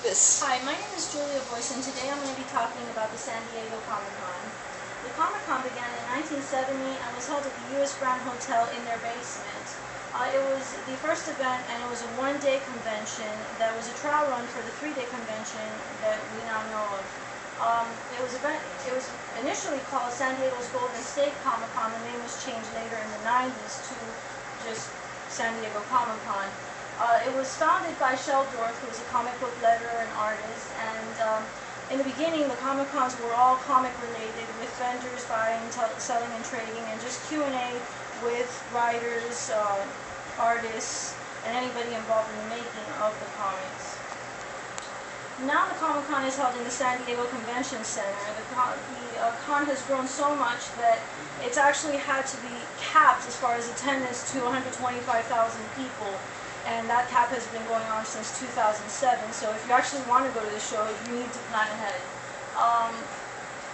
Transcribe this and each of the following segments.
purpose. Hi, my name is Julia Boyce, and today I'm going to be talking about the San Diego Comic-Con. The Comic-Con began in 1970 and was held at the U.S. Grand Hotel in their basement. It was the first event, and it was a one-day convention that was a trial run for the three-day convention that we now know of. It was initially called San Diego's Golden State Comic-Con. The name was changed later in the 90s to just San Diego Comic-Con. It was founded by Shel Dorf, who was a comic book letterer and artist, and in the beginning the Comic-Cons were all comic related, with vendors buying, selling, and trading, and just Q&A with writers, artists, and anybody involved in the making of the comics. Now the Comic-Con is held in the San Diego Convention Center. The con has grown so much that it's actually had to be capped as far as attendance to 125,000 people. And that cap has been going on since 2007, so if you actually want to go to the show, you need to plan ahead.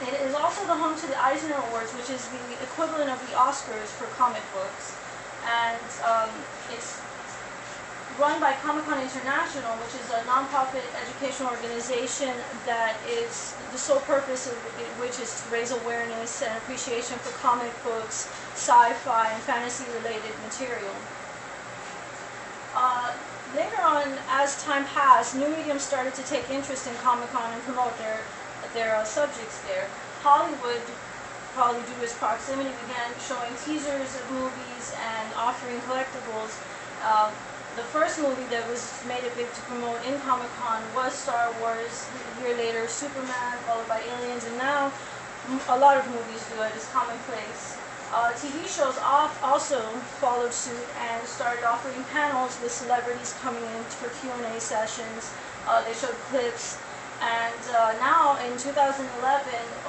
It is also the home to the Eisner Awards, which is the equivalent of the Oscars for comic books. And it's run by Comic-Con International, which is a non-profit educational organization that is the sole purpose of which is to raise awareness and appreciation for comic books, sci-fi, and fantasy-related material. Later on, as time passed, new mediums started to take interest in Comic-Con and promote their subjects there. Hollywood, probably due to its proximity, began showing teasers of movies and offering collectibles. The first movie that was made it big to promote in Comic-Con was Star Wars. A year later, Superman, followed by Aliens, and now a lot of movies do it. It's commonplace. TV shows also followed suit and started offering panels with celebrities coming in for Q&A sessions. They showed clips, and now in 2011,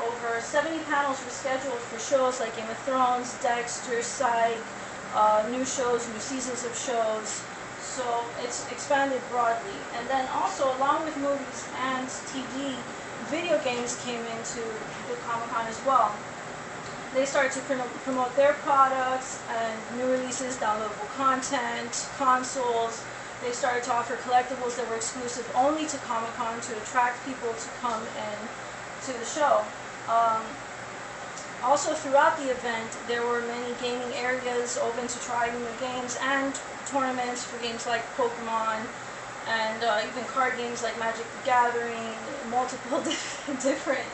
over 70 panels were scheduled for shows like Game of Thrones, Dexter, Psych, new shows, new seasons of shows. So it's expanded broadly. And then also, along with movies and TV, video games came into the Comic-Con as well. They started to promote their products and new releases, downloadable content, consoles. They started to offer collectibles that were exclusive only to Comic-Con to attract people to come in to the show. Also throughout the event, there were many gaming areas open to try new games and tournaments for games like Pokemon and even card games like Magic the Gathering, multiple different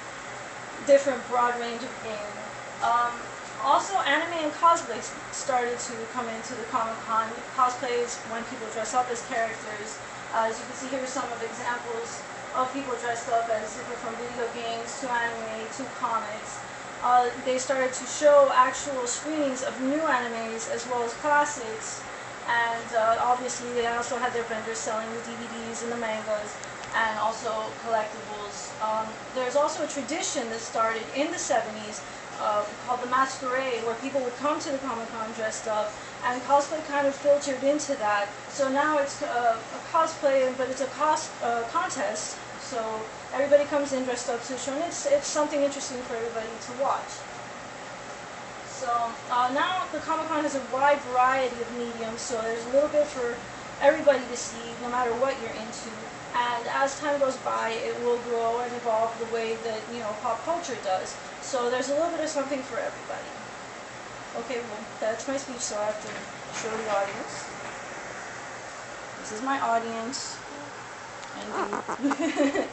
broad range of games. Also, anime and cosplay started to come into the Comic-Con. Cosplay is when people dress up as characters. As you can see here are some of the examples of people dressed up as from video games to anime to comics. They started to show actual screenings of new animes as well as classics, and obviously they also had their vendors selling the DVDs and the mangas and also collectibles. There's also a tradition that started in the 70s called the Masquerade, where people would come to the Comic-Con dressed up, and cosplay kind of filtered into that. So now it's a cosplay, but it's a contest, so everybody comes in dressed up to the show, and it's something interesting for everybody to watch. So now the Comic-Con has a wide variety of mediums, so there's a little bit for everybody to see, no matter what you're into. And as time goes by, it will grow and evolve the way that, pop culture does. So there's a little bit of something for everybody. Okay, well, that's my speech, so I have to show the audience. This is my audience. And